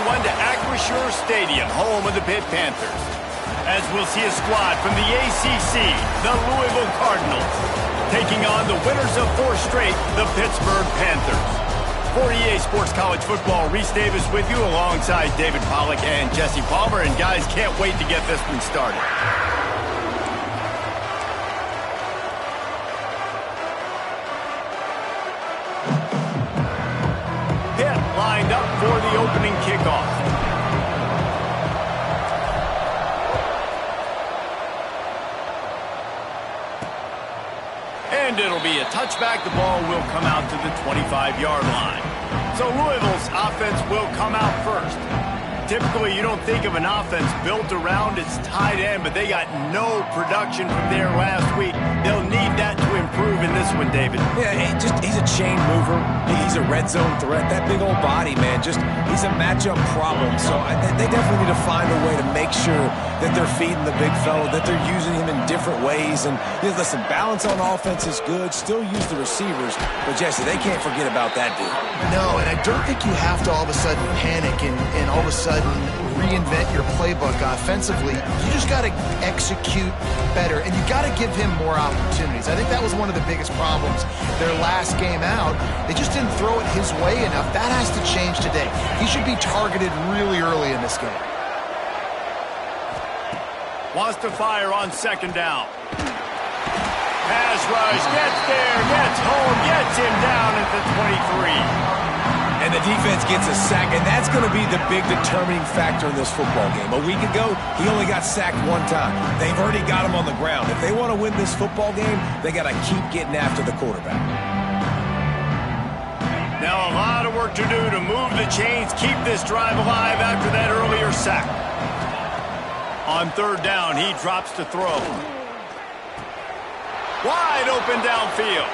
everyone to Acrisure Stadium, home of the Pitt Panthers, as we'll see a squad from the ACC, the Louisville Cardinals, taking on the winners of 4 straight, the Pittsburgh Panthers. For EA Sports College Football, Reese Davis with you alongside David Pollack and Jesse Palmer. And guys, can't wait to get this one started. Pitt lined up for the opening kickoff. And it'll be a touchback. The ball will come out to the 25-yard line. So Louisville's offense will come out first. Typically, you don't think of an offense built around its tight end, but they got no production from there last week. They'll need that to improve in this one, David. Yeah, he's a chain mover. He's a red zone threat. That big old body, man, he's a matchup problem. So they definitely need to find a way to make sure that they're feeding the big fella, that they're using him in different ways. And listen, balance on offense is good. Still use the receivers. But, Jesse, they can't forget about that dude. No, and I don't think you have to all of a sudden panic and all of a sudden reinvent your playbook offensively. You just got to execute better, and you got to give him more opportunities. I think that was one of the biggest problems their last game out. They just didn't throw it his way enough. That has to change today. He should be targeted really early in this game. Wants to fire on second down. Pass rush, gets there, gets home, gets him down at the 23. And the defense gets a sack, and that's going to be the big determining factor in this football game. A week ago, he only got sacked 1 time. They've already got him on the ground. If they want to win this football game, they got to keep getting after the quarterback. Now a lot of work to do to move the chains, keep this drive alive after that earlier sack. On third down, he drops to throw. Wide open downfield.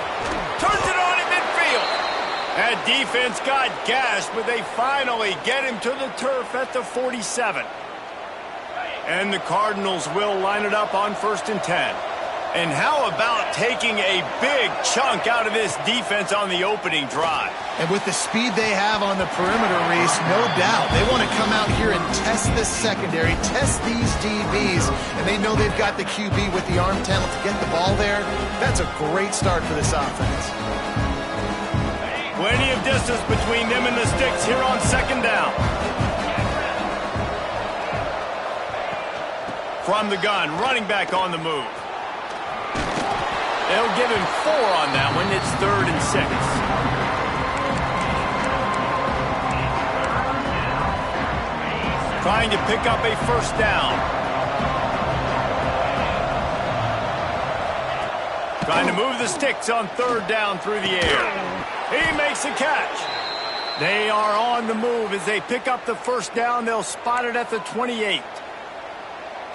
Turns it on in midfield. That defense got gashed, but they finally get him to the turf at the 47. And the Cardinals will line it up on 1st and 10. And how about taking a big chunk out of this defense on the opening drive? And with the speed they have on the perimeter, Reese, no doubt, they want to come out here and test this secondary, test these DBs, and they know they've got the QB with the arm talent to get the ball there. That's a great start for this offense. Plenty of distance between them and the sticks here on second down. From the gun, running back on the move. They'll give him 4 on that one. It's 3rd and 6. Trying to pick up a first down. Trying to move the sticks on 3rd down through the air. He makes a catch. They are on the move as they pick up the first down. They'll spot it at the 28.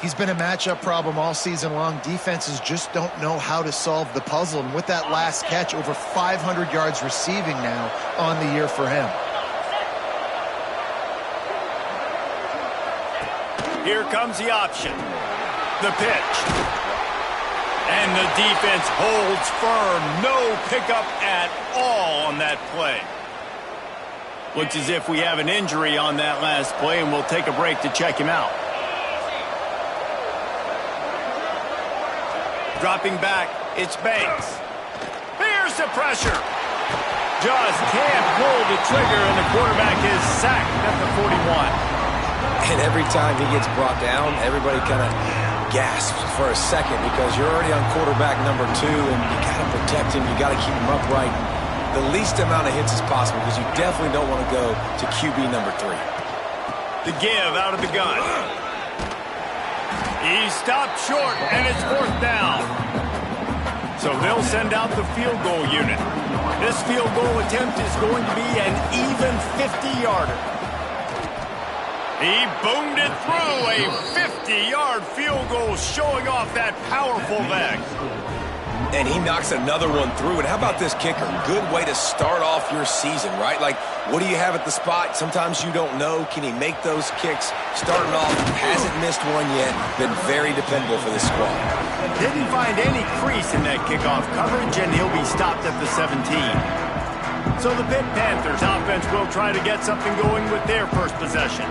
He's been a matchup problem all season long. Defenses just don't know how to solve the puzzle. And with that last catch, over 500 yards receiving now on the year for him. Here comes the option. The pitch. And the defense holds firm. No pickup at all on that play. Looks as if we have an injury on that last play, and we'll take a break to check him out. Dropping back, it's Banks. Here's the pressure. Just can't pull the trigger, and the quarterback is sacked at the 41. And every time he gets brought down, everybody kind of gasps for a second because you're already on quarterback number 2, and you got to protect him. You got to keep him upright. The least amount of hits as possible because you definitely don't want to go to QB number 3. The give out of the gun. He stopped short, and it's 4th down. So they'll send out the field goal unit. This field goal attempt is going to be an even 50-yarder. He boomed it through, a 50-yard field goal showing off that powerful leg. And he knocks another one through. And how about this kicker? Good way to start off your season, right? Like, what do you have at the spot? Sometimes you don't know. Can he make those kicks? Starting off, hasn't missed one yet. Been very dependable for this squad. Didn't find any crease in that kickoff coverage, and he'll be stopped at the 17. So the Pitt Panthers offense will try to get something going with their first possession.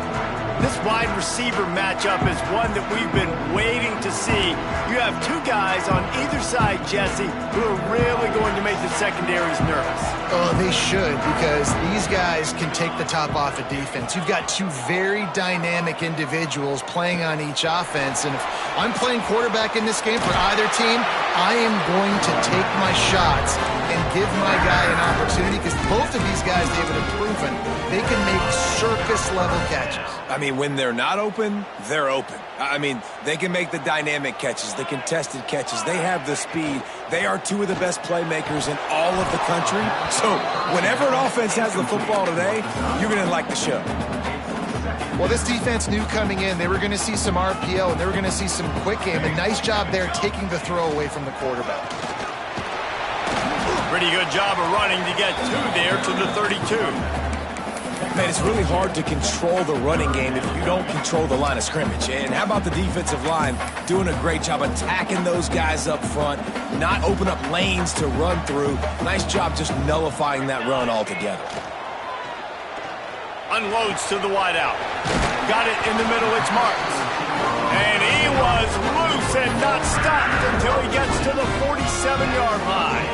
This wide receiver matchup is one that we've been waiting to see. You have two guys on either side, Jesse, who are really going to make the secondaries nervous. Oh, they should, because these guys can take the top off of defense. You've got two very dynamic individuals playing on each offense, and if I'm playing quarterback in this game for either team, I am going to take my shots and give my guy an opportunity, because both of these guys, David, have proven they can make circus-level catches. I mean, when they're not open, they're open. I mean, they can make the dynamic catches, the contested catches. They have the speed. They are two of the best playmakers in all of the country. So whenever an offense has the football today, you're going to like the show. Well, this defense knew coming in they were going to see some RPO and they were going to see some quick game. A nice job there taking the throw away from the quarterback. Pretty good job of running to get two there to the 32. Man, it's really hard to control the running game if you don't control the line of scrimmage. And how about the defensive line doing a great job attacking those guys up front, not open up lanes to run through. Nice job just nullifying that run altogether. Unloads to the wideout. Got it in the middle, it's Marks. And he was loose and not stopped until he gets to the 47-yard line.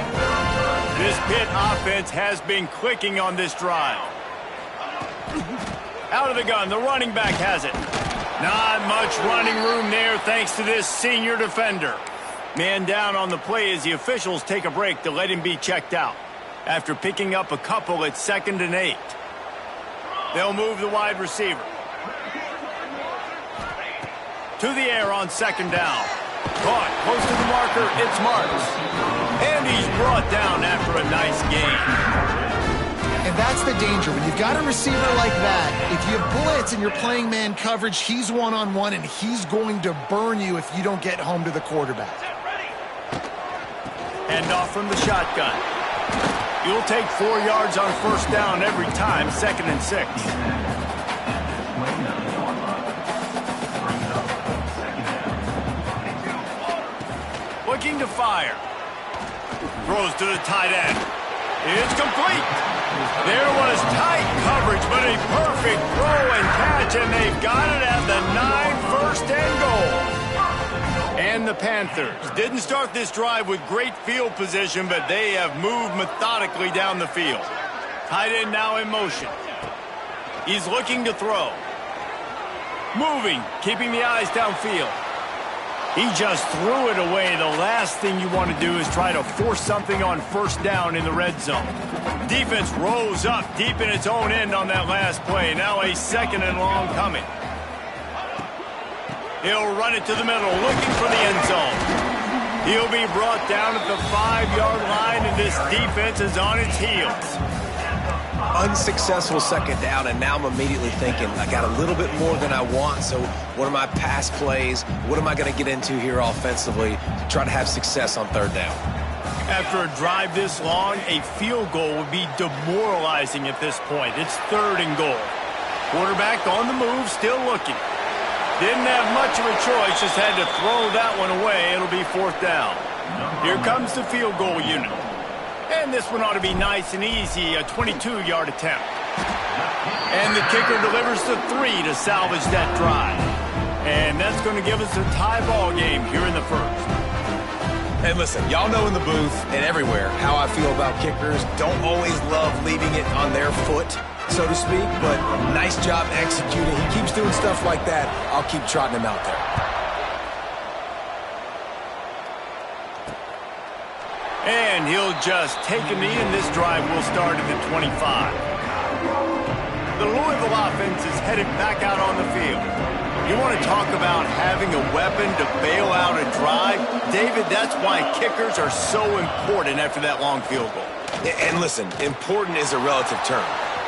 This Pitt offense has been clicking on this drive. Out of the gun, the running back has it. Not much running room there thanks to this senior defender. Man down on the play as the officials take a break to let him be checked out. After picking up a couple at 2nd and 8. They'll move the wide receiver. To the air on 2nd down. Caught close to the marker, it's Marks. And he's brought down after a nice gain. And that's the danger. When you've got a receiver like that, if you blitz and you're playing man coverage, he's one-on-one, and he's going to burn you if you don't get home to the quarterback. Hand off from the shotgun. You'll take 4 yards on 1st down every time, 2nd and 6. Looking to fire. Throws to the tight end. It's complete. There was tight coverage, but a perfect throw and catch, and they've got it at the 9, 1st and goal. And the Panthers didn't start this drive with great field position, but they have moved methodically down the field. Tight end now in motion. He's looking to throw. Moving, keeping the eyes downfield. He just threw it away. The last thing you want to do is try to force something on 1st down in the red zone. Defense rose up deep in its own end on that last play. Now a 2nd and long coming. He'll run it to the middle, looking for the end zone. He'll be brought down at the 5-yard line, and this defense is on its heels. Unsuccessful 2nd down, and now I'm immediately thinking, I got a little bit more than I want, so what are my pass plays? What am I going to get into here offensively to try to have success on 3rd down? After a drive this long, a field goal would be demoralizing at this point. It's 3rd and goal. Quarterback on the move, still looking. Didn't have much of a choice, just had to throw that one away. It'll be 4th down. Here comes the field goal unit. And this one ought to be nice and easy, a 22-yard attempt. And the kicker delivers the 3 to salvage that drive. And that's going to give us a tie ball game here in the 1st. And listen, y'all know in the booth and everywhere how I feel about kickers. Don't always love leaving it on their foot, so to speak, but nice job executing. He keeps doing stuff like that. I'll keep trotting him out there. And he'll just take a knee, and this drive will start at the 25. The Louisville offense is headed back out on the field. You want to talk about having a weapon to bail out a drive? David, that's why kickers are so important after that long field goal. And listen, important is a relative term.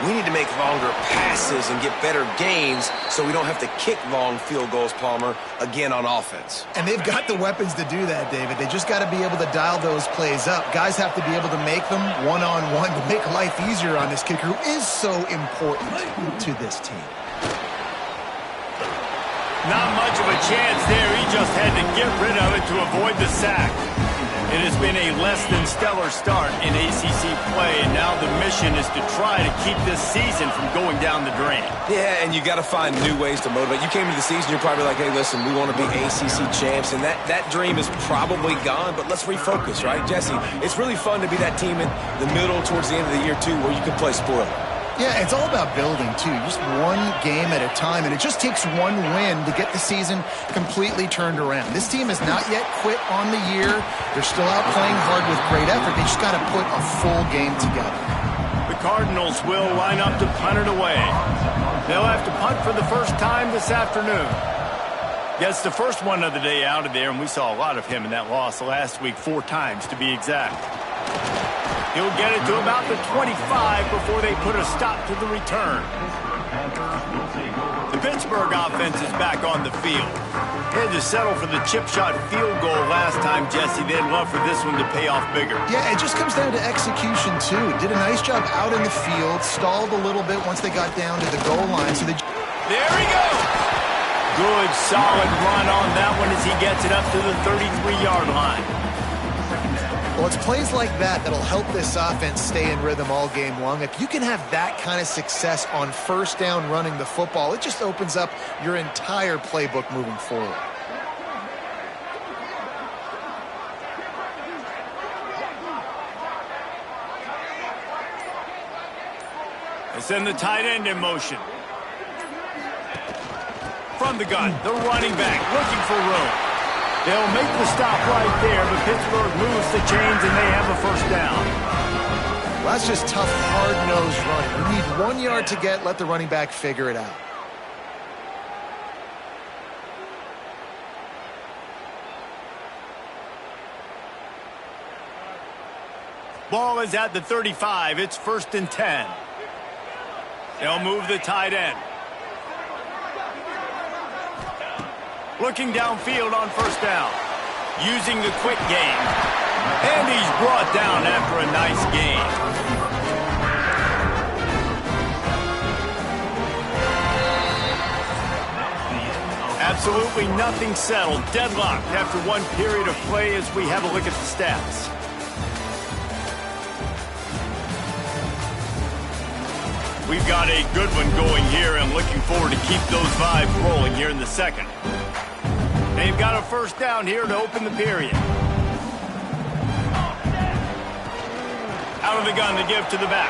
We need to make longer passes and get better gains so we don't have to kick long field goals, Palmer, again on offense. And they've got the weapons to do that, David. They just got to be able to dial those plays up. Guys have to be able to make them one-on-one to make life easier on this kicker, who is so important to this team. Not much of a chance there. He just had to get rid of it to avoid the sack. It has been a less than stellar start in ACC play, and now the mission is to try to keep this season from going down the drain. Yeah, and you got to find new ways to motivate. You came into the season, you're probably like, hey, listen, we want to be ACC champs, and that dream is probably gone, but let's refocus, right, Jesse? It's really fun to be that team in the middle towards the end of the year, too, where you can play spoiler. Yeah, it's all about building, too. Just one game at a time, and it just takes one win to get the season completely turned around. This team has not yet quit on the year. They're still out playing hard with great effort. They just got to put a full game together. The Cardinals will line up to punt it away. They'll have to punt for the first time this afternoon. Gets the first one of the day out of there, and we saw a lot of him in that loss last week, 4 times to be exact. He'll get it to about the 25 before they put a stop to the return. The Pittsburgh offense is back on the field. They had to settle for the chip shot field goal last time, Jesse. They'd love for this one to pay off bigger. Yeah, it just comes down to execution, too. Did a nice job out in the field, stalled a little bit once they got down to the goal line. So there he goes! Good, solid run on that one as he gets it up to the 33-yard line. Well, it's plays like that that'll help this offense stay in rhythm all game long. If you can have that kind of success on first down running the football, it just opens up your entire playbook moving forward. They send the tight end in motion. From the gun, the running back looking for room. They'll make the stop right there, but Pittsburgh moves the chains and they have a first down. Well, that's just tough, hard-nosed running. You need 1 yard to get, let the running back figure it out. Ball is at the 35. It's 1st and 10. They'll move the tight end. Looking downfield on first down. Using the quick game. And he's brought down after a nice gain. Absolutely nothing settled. Deadlocked after one period of play as we have a look at the stats. We've got a good one going here. I'm looking forward to keep those vibes rolling here in the second. They've got a first down here to open the period. Out of the gun to give to the back.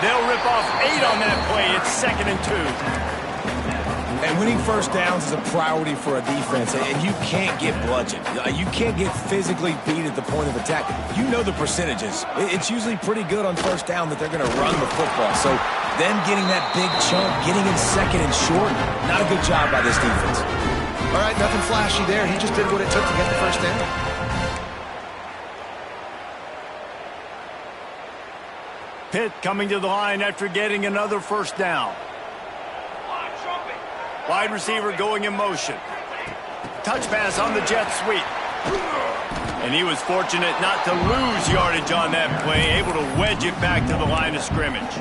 They'll rip off 8 on that play. It's 2nd and 2. And winning first downs is a priority for a defense, and you can't get bludgeoned. You can't get physically beat at the point of attack. You know the percentages. It's usually pretty good on first down that they're going to run the football. So them getting that big chunk, getting in 2nd and short, not a good job by this defense. All right, nothing flashy there. He just did what it took to get the first down. Pitt coming to the line after getting another first down. Wide receiver going in motion. Touch pass on the jet sweep. And he was fortunate not to lose yardage on that play, able to wedge it back to the line of scrimmage.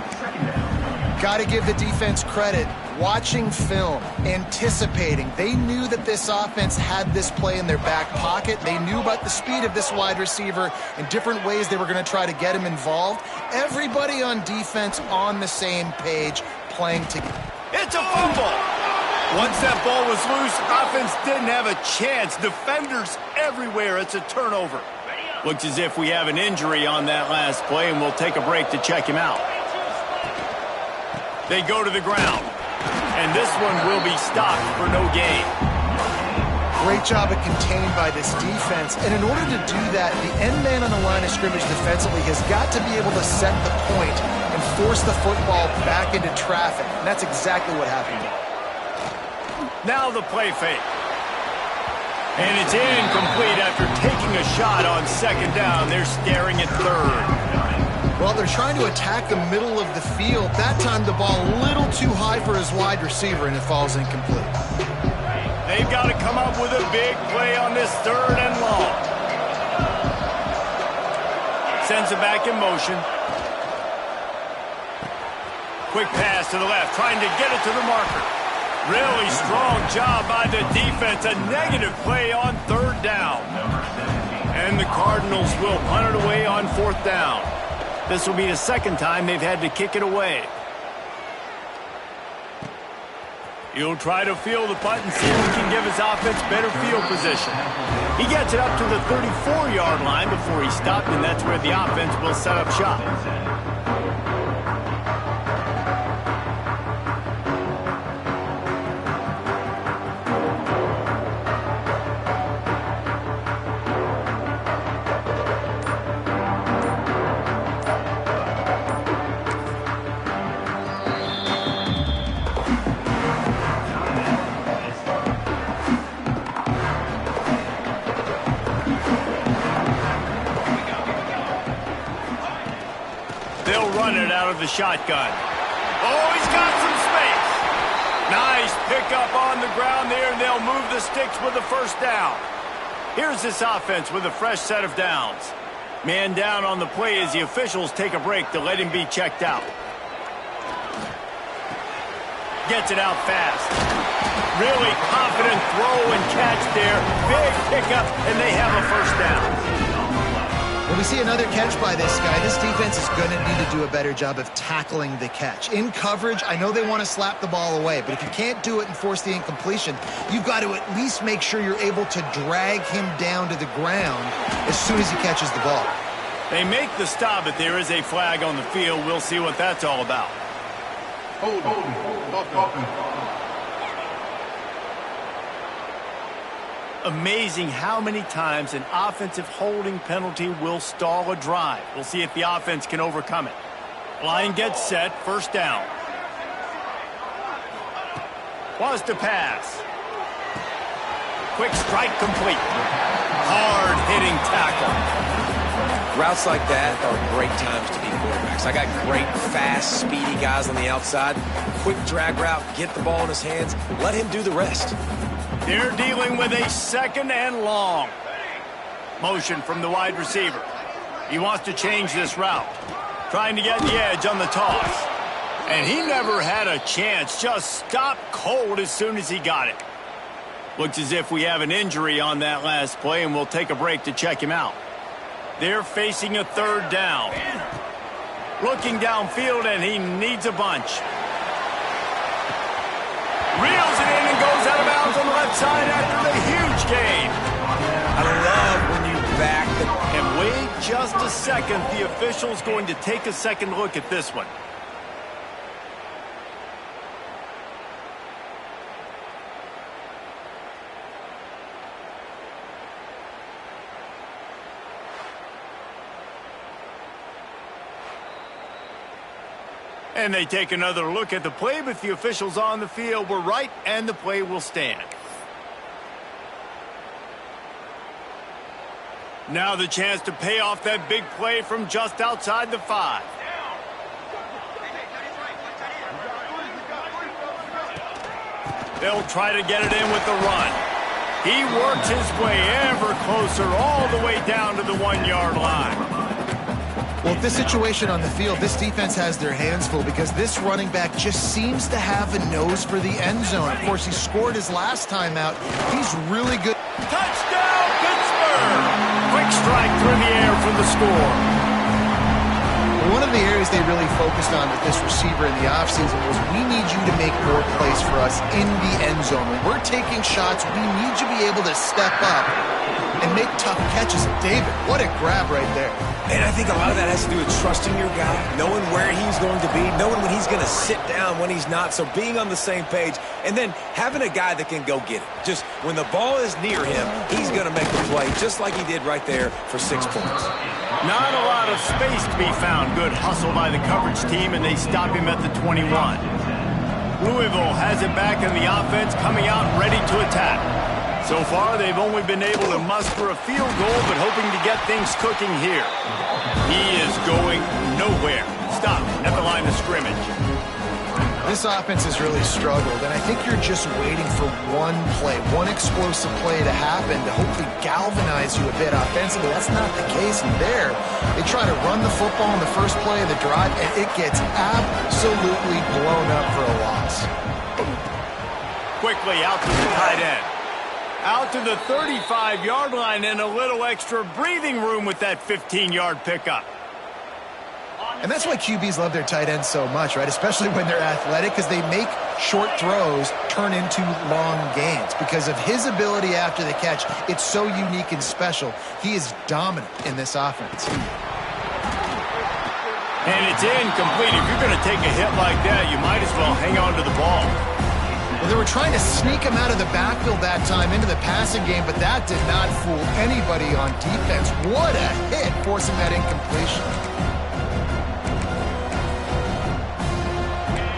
Got to give the defense credit. Watching film, anticipating. They knew that this offense had this play in their back pocket. They knew about the speed of this wide receiver and different ways they were going to try to get him involved. Everybody on defense on the same page, playing together. It's a fumble. Once that ball was loose, offense didn't have a chance. Defenders everywhere. It's a turnover. Looks as if we have an injury on that last play, and we'll take a break to check him out. They go to the ground. And this one will be stopped for no gain. Great job at contained by this defense. And in order to do that, the end man on the line of scrimmage defensively has got to be able to set the point and force the football back into traffic. And that's exactly what happened. Now the play fake. And it's incomplete after taking a shot on 2nd down. They're staring at 3rd. Well, they're trying to attack the middle of the field. That time the ball a little too high for his wide receiver, and it falls incomplete. They've got to come up with a big play on this 3rd and long. Sends it back in motion. Quick pass to the left, trying to get it to the marker. Really strong job by the defense. A negative play on 3rd down. And Cardinals will punt it away on 4th down. This will be the second time they've had to kick it away. He'll try to field the punt and see if he can give his offense better field position. He gets it up to the 34-yard line before he stopped, and that's where the offense will set up shop. They'll run it out of the shotgun. Oh, he's got some space. Nice pickup on the ground there, and they'll move the sticks with the first down. Here's this offense with a fresh set of downs. Man down on the play as the officials take a break to let him be checked out. Gets it out fast. Really confident throw and catch there. Big pickup, and they have a first down. When we see another catch by this guy, this defense is going to need to do a better job of tackling the catch. In coverage, I know they want to slap the ball away, but if you can't do it and force the incompletion, you've got to at least make sure you're able to drag him down to the ground as soon as he catches the ball. They make the stop, but there is a flag on the field. We'll see what that's all about. Amazing how many times an offensive holding penalty will stall a drive. We'll see if the offense can overcome it. Line gets set, first down. Wants to pass. Quick strike complete. Hard-hitting tackle. Routes like that are great times to be quarterbacks. I got great, fast, speedy guys on the outside. Quick drag route, get the ball in his hands, let him do the rest. They're dealing with a second and long. Motion from the wide receiver. He wants to change this route. Trying to get the edge on the toss. And he never had a chance. Just stopped cold as soon as he got it. Looks as if we have an injury on that last play, and we'll take a break to check him out. They're facing a third down. Looking downfield, and he needs a bunch. Reels it in and goes out of bounds on the left side after the huge gain. I love when you back the... And wait just a second. The official's going to take a second look at this one. And they take another look at the play, but the officials on the field were right, and the play will stand. Now the chance to pay off that big play from just outside the 5. They'll try to get it in with the run. He works his way ever closer all the way down to the 1-yard line. Well, this situation on the field, this defense has their hands full because this running back just seems to have a nose for the end zone. Of course, he scored his last time out. He's really good. Touchdown, Pittsburgh! Quick strike through the air for the score. One of the areas they really focused on with this receiver in the offseason was we need you to make more plays for us in the end zone. When we're taking shots, we need you to be able to step up and make tough catches. David, what a grab right there. And I think a lot of that has to do with trusting your guy, knowing where he's going to be, knowing when he's going to sit down, when he's not, so being on the same page, and then having a guy that can go get it. Just when the ball is near him, he's going to make the play, just like he did right there for 6 points. Not a lot of space to be found. Good hustle by the coverage team, and they stop him at the 21. Louisville has it back in the offense, coming out ready to attack. So far, they've only been able to muster a field goal, but hoping to get things cooking here. He is going nowhere. Stop at the line of scrimmage. This offense has really struggled, and I think you're just waiting for one play, one explosive play to happen to hopefully galvanize you a bit offensively. That's not the case there. They try to run the football in the first play of the drive, and it gets absolutely blown up for a loss. Quickly out to the tight end. Out to the 35-yard line and a little extra breathing room with that 15-yard pickup. And that's why QBs love their tight ends so much, right? Especially when they're athletic, because they make short throws turn into long gains. Because of his ability after the catch, it's so unique and special. He is dominant in this offense. And it's incomplete. If you're going to take a hit like that, you might as well hang on to the ball. Well, they were trying to sneak him out of the backfield that time into the passing game, but that did not fool anybody on defense. What a hit, forcing that incompletion.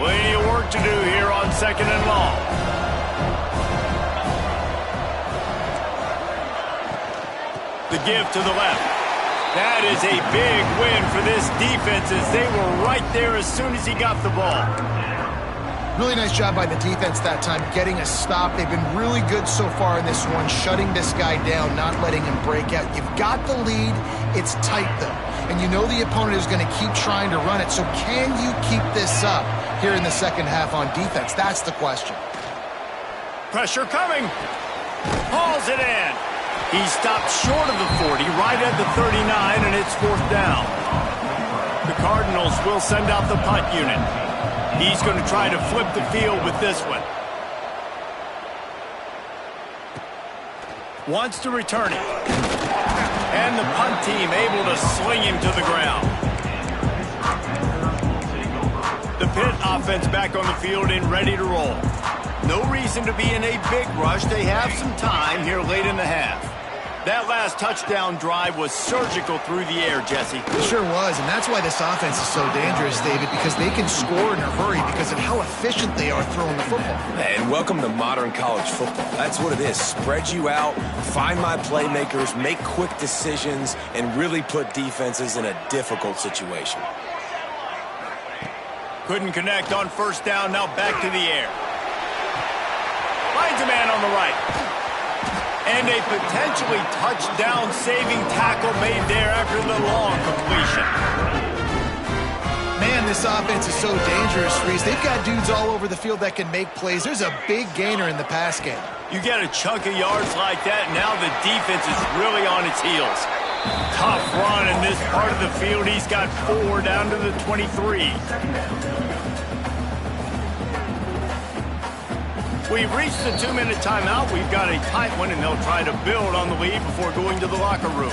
Plenty of work to do here on 2nd and long. The give to the left. That is a big win for this defense as they were right there as soon as he got the ball. Really nice job by the defense that time, getting a stop. They've been really good so far in this one, shutting this guy down, not letting him break out. You've got the lead. It's tight, though. And you know the opponent is going to keep trying to run it. So can you keep this up here in the second half on defense? That's the question. Pressure coming. Hauls it in. He stopped short of the 40, right at the 39, and it's 4th down. The Cardinals will send out the punt unit. He's going to try to flip the field with this one. Wants to return it. And the punt team able to sling him to the ground. The Pitt offense back on the field and ready to roll. No reason to be in a big rush. They have some time here late in the half. That last touchdown drive was surgical through the air, Jesse. It sure was, and that's why this offense is so dangerous, David, because they can score in a hurry because of how efficient they are throwing the football. And welcome to modern college football. That's what it is. Spread you out, find my playmakers, make quick decisions, and really put defenses in a difficult situation. Couldn't connect on 1st down, now back to the air. Finds a man on the right. And a potentially touchdown-saving tackle made there after the long completion. Man, this offense is so dangerous, Reese. They've got dudes all over the field that can make plays. There's a big gainer in the pass game. You get a chunk of yards like that, now the defense is really on its heels. Tough run in this part of the field. He's got 4 down to the 23. We've reached the 2-minute timeout. We've got a tight one, and they'll try to build on the lead before going to the locker room.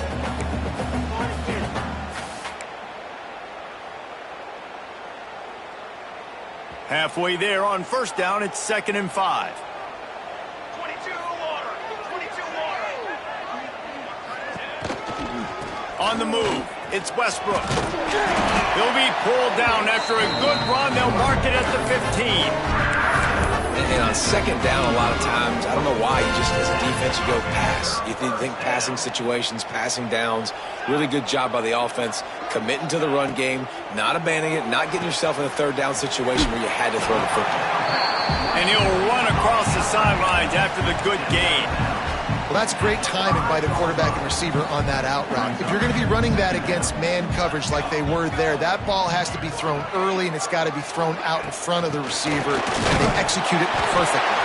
Halfway there on 1st down, it's 2nd and 5. 22 water. 22 water. On the move, it's Westbrook. He'll be pulled down after a good run. They'll mark it at the 15. And on 2nd down, a lot of times, I don't know why, you just, as a defense, you go pass. You think passing situations, passing downs. Really good job by the offense, committing to the run game, not abandoning it, not getting yourself in a 3rd down situation where you had to throw the football. And he'll run across the sidelines after the good gain. Well, that's great timing by the quarterback and receiver on that out route. If you're going to be running that against man coverage like they were there, that ball has to be thrown early, and it's got to be thrown out in front of the receiver, and they execute it perfectly.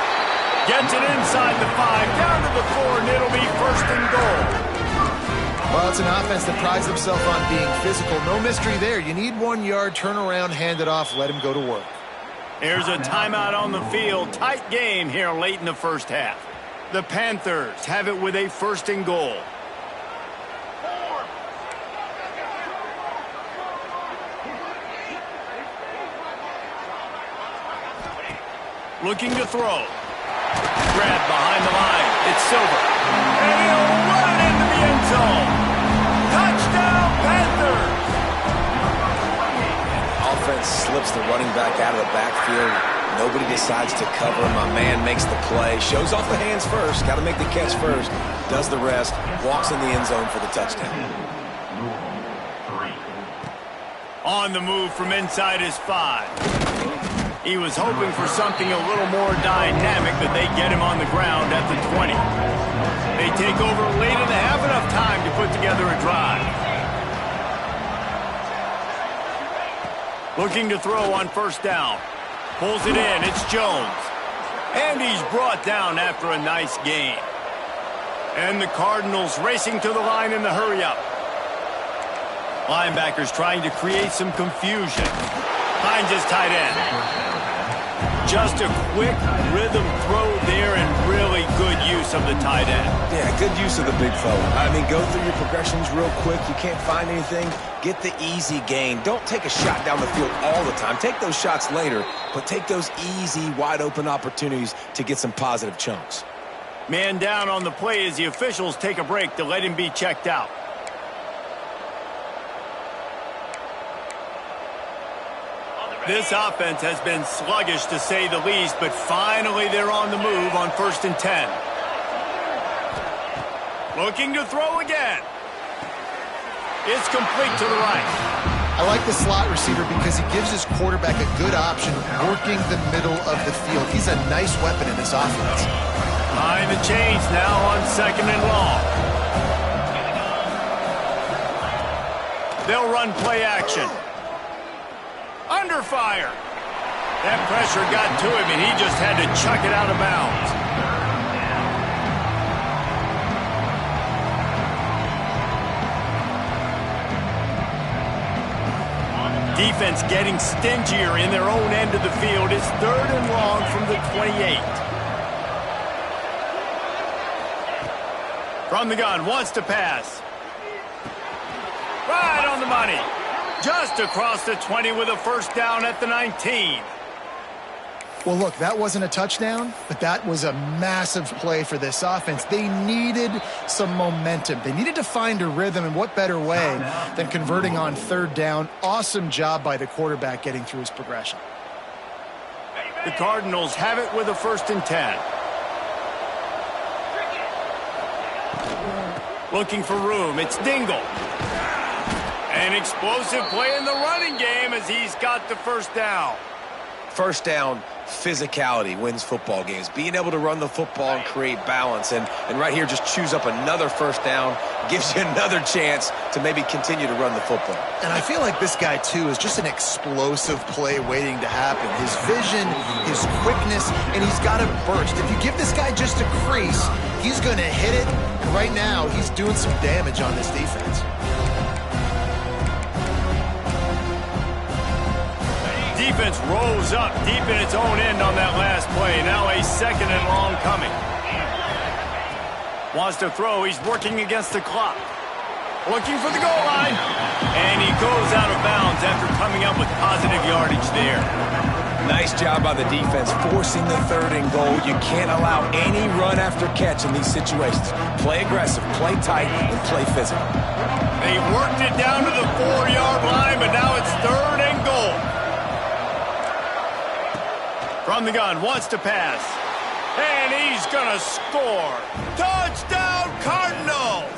Gets it inside the 5, down to the 4, and it'll be 1st and goal. Well, it's an offense that prides themselves on being physical. No mystery there. You need 1 yard, turn around, hand it off, let him go to work. There's a timeout on the field. Tight game here late in the 1st half. The Panthers have it with a 1st and goal. Looking to throw. Grab behind the line. It's Silver. And he'll run it into the end zone. Touchdown, Panthers! Offense slips the running back out of the backfield. Nobody decides to cover him. My man makes the play. Shows off the hands first. Got to make the catch first. Does the rest. Walks in the end zone for the touchdown. On the move from inside his 5. He was hoping for something a little more dynamic, but they get him on the ground at the 20. They take over late in the half, enough time to put together a drive. Looking to throw on 1st down. Pulls it in. It's Jones. And he's brought down after a nice gain. And the Cardinals racing to the line in the hurry-up. Linebackers trying to create some confusion. Finds his tight end. Just a quick rhythm throw there and really good use of the tight end. Yeah, good use of the big fella. I mean, go through your progressions real quick. You can't find anything. Get the easy gain. Don't take a shot down the field all the time. Take those shots later, but take those easy, wide-open opportunities to get some positive chunks. Man down on the play as the officials take a break to let him be checked out. This offense has been sluggish to say the least, but finally they're on the move on 1st and 10. Looking to throw again. It's complete to the right. I like the slot receiver because he gives his quarterback a good option working the middle of the field. He's a nice weapon in this offense. Behind the chains now on 2nd and long. They'll run play action. Under fire. That pressure got to him, and he just had to chuck it out of bounds. Defense getting stingier in their own end of the field. It's 3rd and long from the 28. From the gun, wants to pass. Right on the money. Just across the 20 with a 1st down at the 19. Well, look, that wasn't a touchdown, but that was a massive play for this offense. They needed some momentum. They needed to find a rhythm, and what better way than converting on 3rd down. Awesome job by the quarterback getting through his progression. The Cardinals have it with a 1st and 10. Looking for room. It's Dingle. An explosive play in the running game as he's got the 1st down. 1st down, physicality wins football games. Being able to run the football and create balance. And right here, just choose up another 1st down. Gives you another chance to maybe continue to run the football. And I feel like this guy, too, is just an explosive play waiting to happen. His vision, his quickness, and he's got a burst. If you give this guy just a crease, he's going to hit it. And right now, he's doing some damage on this defense. Defense rolls up deep in its own end on that last play. Now a 2nd and long coming. Wants to throw. He's working against the clock. Looking for the goal line. And he goes out of bounds after coming up with positive yardage there. Nice job by the defense forcing the 3rd and goal. You can't allow any run after catch in these situations. Play aggressive, play tight, and play physical. They worked it down to the 4-yard line, but now it's 3rd and goal. From the gun, wants to pass. And he's going to score. Touchdown, Cardinals!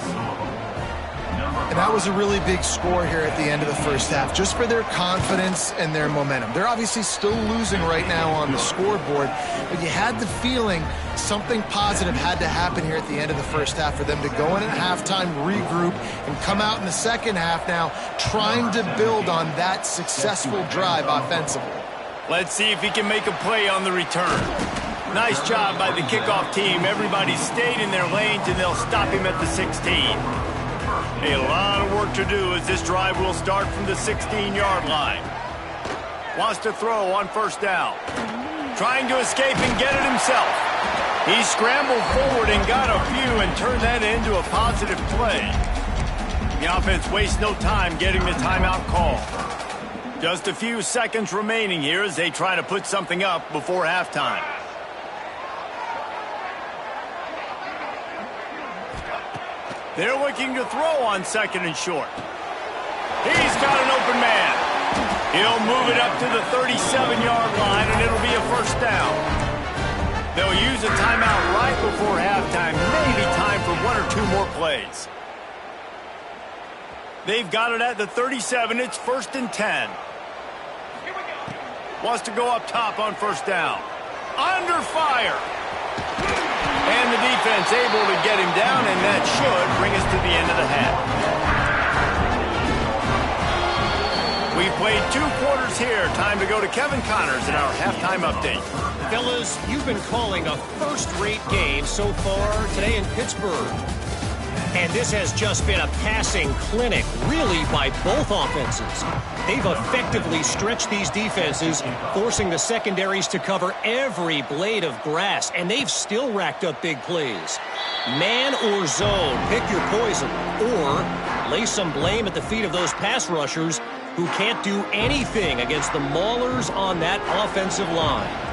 And that was a really big score here at the end of the 1st half, just for their confidence and their momentum. They're obviously still losing right now on the scoreboard, but you had the feeling something positive had to happen here at the end of the 1st half for them to go in at halftime, regroup, and come out in the 2nd half now trying to build on that successful drive offensively. Let's see if he can make a play on the return. Nice job by the kickoff team. Everybody stayed in their lanes, and they'll stop him at the 16. A lot of work to do as this drive will start from the 16-yard line. Wants to throw on 1st down. Trying to escape and get it himself. He scrambled forward and got a few and turned that into a positive play. The offense wastes no time getting the timeout call. Just a few seconds remaining here as they try to put something up before halftime. They're looking to throw on 2nd and short. He's got an open man. He'll move it up to the 37-yard line, and it'll be a 1st down. They'll use a timeout right before halftime. Maybe time for 1 or 2 more plays. They've got it at the 37. It's 1st and 10. Wants to go up top on 1st down. Under fire. And the defense able to get him down, and that should bring us to the end of the half. We've played 2 quarters here. Time to go to Kevin Connors in our halftime update. Fellas, you've been calling a first-rate game so far today in Pittsburgh. And this has just been a passing clinic, really, by both offenses. They've effectively stretched these defenses, forcing the secondaries to cover every blade of grass, and they've still racked up big plays. Man or zone, pick your poison, or lay some blame at the feet of those pass rushers who can't do anything against the maulers on that offensive line.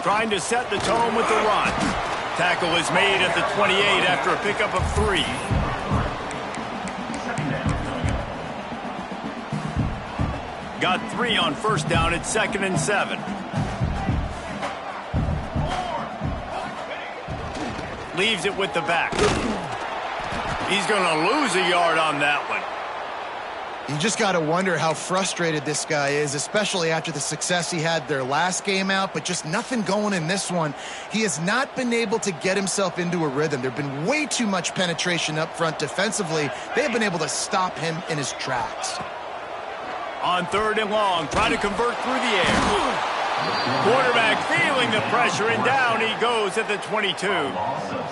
Trying to set the tone with the run. Tackle is made at the 28 after a pickup of 3. Got 3 on first down at 2nd and 7. Leaves it with the back. He's going to lose a yard on that one. You just got to wonder how frustrated this guy is, especially after the success he had their last game out, but just nothing going in this one. He has not been able to get himself into a rhythm. There have been way too much penetration up front defensively. They have been able to stop him in his tracks. On 3rd and long, trying to convert through the air. Quarterback feeling the pressure, and down he goes at the 22.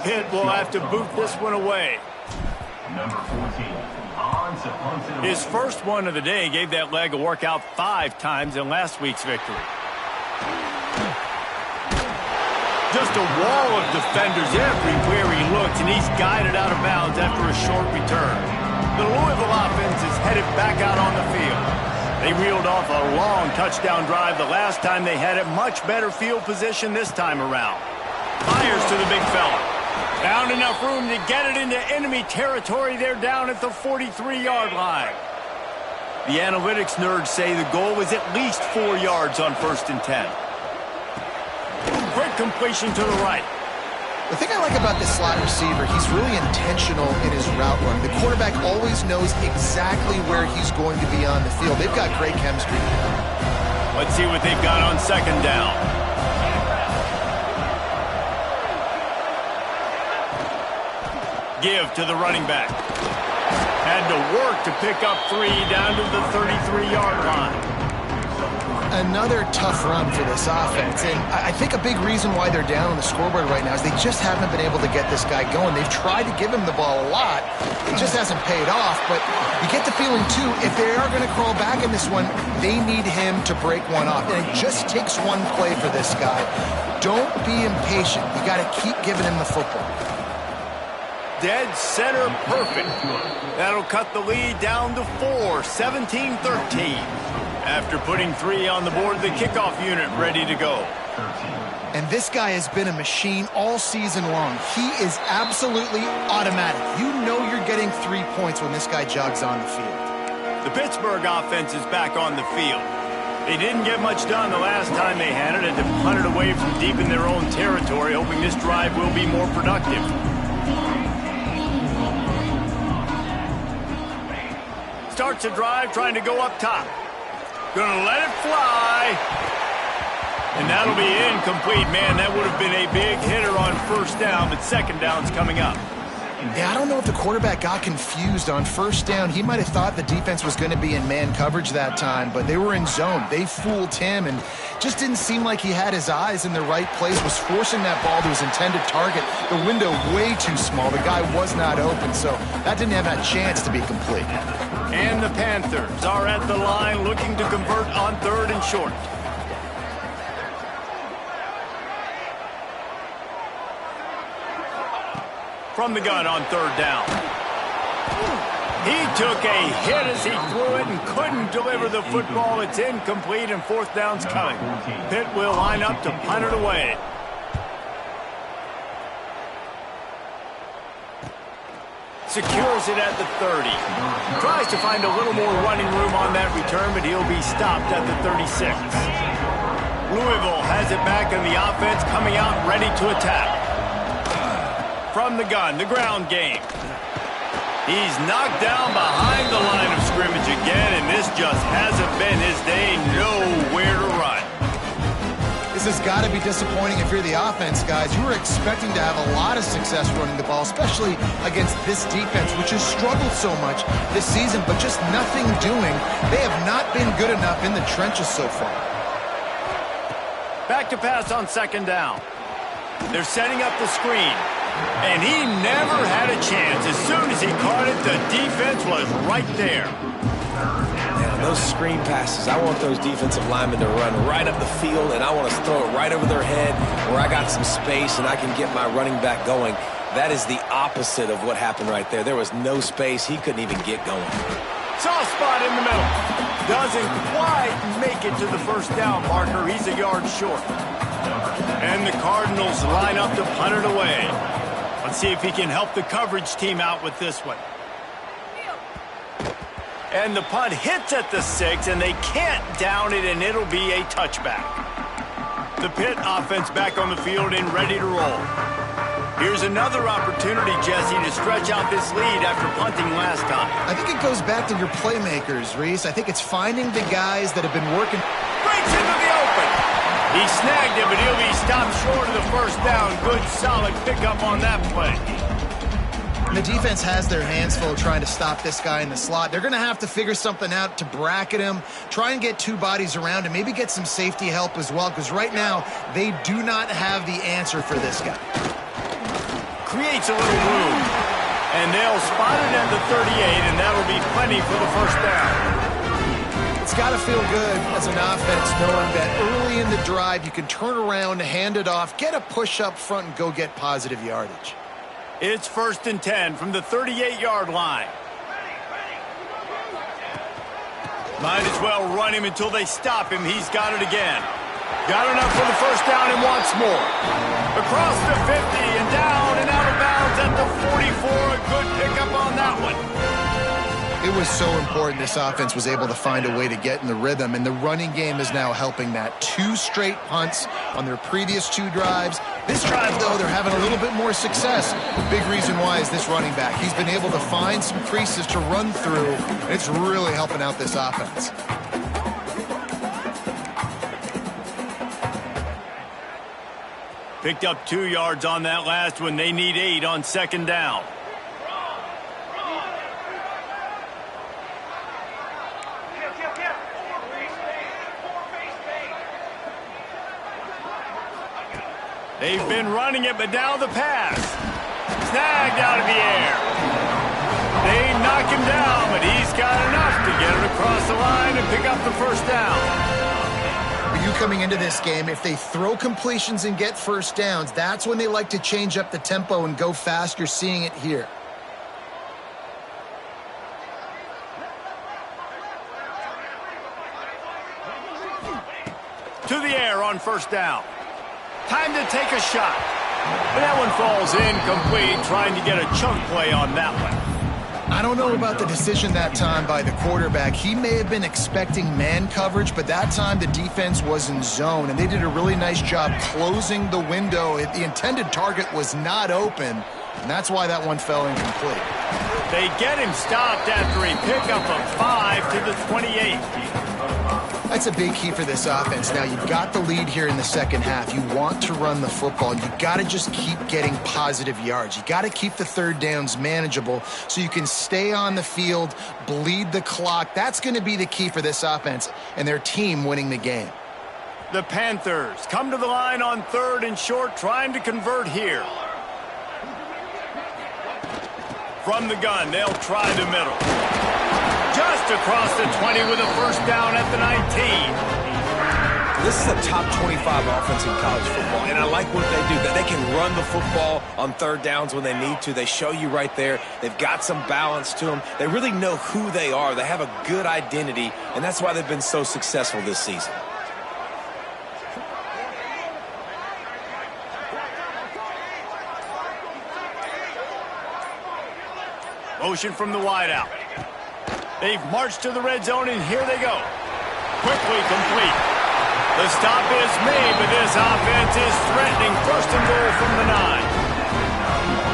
Pitt will have to boot this one away. Number 14. His first one of the day gave that leg a workout 5 times in last week's victory. Just a wall of defenders everywhere he looks, and he's guided out of bounds after a short return. The Louisville offense is headed back out on the field. They reeled off a long touchdown drive the last time they had it. Much better field position this time around. Fires to the big fella. Found enough room to get it into enemy territory. They're down at the 43-yard line. The analytics nerds say the goal was at least 4 yards on 1st and 10. Quick completion to the right. The thing I like about this slot receiver, he's really intentional in his route run. The quarterback always knows exactly where he's going to be on the field. They've got great chemistry. Let's see what they've got on 2nd down. Give to the running back. Had to work to pick up 3 down to the 33-yard line. Another tough run for this offense, and I think a big reason why they're down on the scoreboard right now is they just haven't been able to get this guy going. They've tried to give him the ball a lot. It just hasn't paid off, but you get the feeling, too, if they are going to crawl back in this one, they need him to break one off, and it just takes one play for this guy. Don't be impatient. You got to keep giving him the football. Dead center perfect. That'll cut the lead down to 4, 17-13. After putting 3 on the board, the kickoff unit ready to go. And this guy has been a machine all season long. He is absolutely automatic. You know you're getting 3 points when this guy jogs on the field. The Pittsburgh offense is back on the field. They didn't get much done the last time they had it, and to punt it away from deep in their own territory, hoping this drive will be more productive. Starts a drive trying to go up top. Gonna let it fly. And that'll be incomplete. Man, that would have been a big hitter on 1st down, but 2nd down's coming up. Yeah, I don't know if the quarterback got confused on 1st down. He might have thought the defense was going to be in man coverage that time, but they were in zone. They fooled him and just didn't seem like he had his eyes in the right place, was forcing that ball to his intended target. The window way too small. The guy was not open, so that didn't have a chance to be complete. And the Panthers are at the line looking to convert on 3rd and short. From the gun on 3rd down. He took a hit as he threw it and couldn't deliver the football. It's incomplete and 4th down's coming. Pitt will line up to punt it away. Secures it at the 30. Tries to find a little more running room on that return, but he'll be stopped at the 36. Louisville has it back in the offense, coming out ready to attack. From the gun, the ground game. He's knocked down behind the line of scrimmage again, and this just hasn't been his day. Nowhere to run. This is has got to be disappointing if you're the offense, guys. You were expecting to have a lot of success running the ball, especially against this defense, which has struggled so much this season, but just nothing doing. They have not been good enough in the trenches so far. Back to pass on second down. They're setting up the screen. And he never had a chance. As soon as he caught it, the defense was right there. Man, those screen passes, I want those defensive linemen to run right up the field, and I want to throw it right over their head where I got some space and I can get my running back going. That is the opposite of what happened right there. There was no space. He couldn't even get going. Soft spot in the middle. Doesn't quite make it to the first down marker. He's a yard short. And the Cardinals line up to punt it away. Let's see if he can help the coverage team out with this one. And the punt hits at the 6, and they can't down it, and it'll be a touchback. The Pitt offense back on the field and ready to roll. Here's another opportunity, Jesse, to stretch out this lead after punting last time. I think it goes back to your playmakers, Reese. I think it's finding the guys that have been working. Breaks into the open. He snagged it, but he'll be stopped short of the first down. Good, solid pickup on that play. The defense has their hands full trying to stop this guy in the slot. They're going to have to figure something out to bracket him, try and get two bodies around him, maybe get some safety help as well, because right now they do not have the answer for this guy. Creates a little room, and they'll spot it at the 38, and that'll be plenty for the first down. It's got to feel good as an offense knowing that early in the drive you can turn around, hand it off, get a push up front, and go get positive yardage. It's 1st and 10 from the 38-yard line. Might as well run him until they stop him. He's got it again. Got enough for the first down and wants more. Across the 50 and down and out of bounds at the 44. A good pickup on that one. It was so important this offense was able to find a way to get in the rhythm, and the running game is now helping that. 2 straight punts on their previous 2 drives. This drive, though, they're having a little bit more success. The big reason why is this running back. He's been able to find some creases to run through, and it's really helping out this offense. Picked up 2 yards on that last one. They need 8 on second down. They've been running it, but now the pass. Snagged out of the air. They knock him down, but he's got enough to get it across the line and pick up the first down. For you coming into this game, if they throw completions and get first downs, that's when they like to change up the tempo and go fast. You're seeing it here. To the air on first down. Time to take a shot. But that one falls incomplete, trying to get a chunk play on that one. I don't know about the decision that time by the quarterback. He may have been expecting man coverage, but that time the defense was in zone, and they did a really nice job closing the window. The intended target was not open, and that's why that one fell incomplete. They get him stopped after a pickup of 5 to the 28. That's a big key for this offense. Now, you've got the lead here in the second half. You want to run the football. You've got to just keep getting positive yards. You've got to keep the third downs manageable so you can stay on the field, bleed the clock. That's going to be the key for this offense and their team winning the game. The Panthers come to the line on 3rd and short, trying to convert here. From the gun, they'll try the middle. Just across the 20 with a first down at the 19. This is a top 25 offense in college football, and I like what they do. That they can run the football on third downs when they need to. They show you right there. They've got some balance to them. They really know who they are. They have a good identity, and that's why they've been so successful this season. Motion from the wideout. They've marched to the red zone, and here they go. Quickly complete. The stop is made, but this offense is threatening. 1st and goal from the 9.